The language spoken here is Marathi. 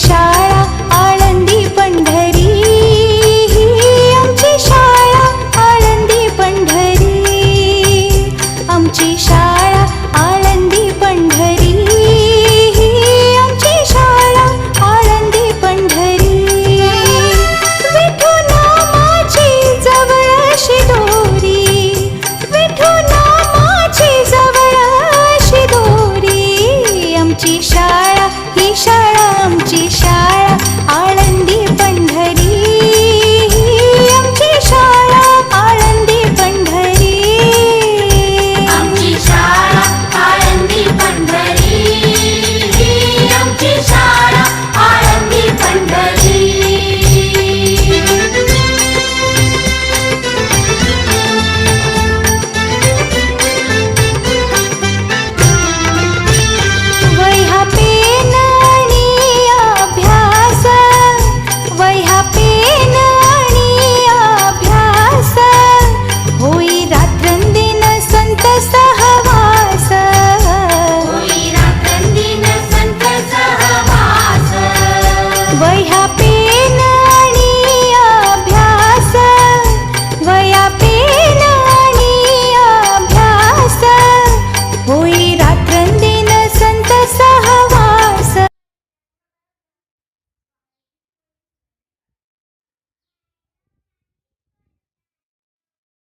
शाळा आळंदी पंढरी, ही आमची शाळा आळंदी पंढरी, आमची शाळा आळंदी पंढरी, ही आमची शाळा आळंदी पंढरी. विठू नामाची जवळशी दोरी, विठू नामाची जवळशी दोरी, आमची शाळा ही शाळा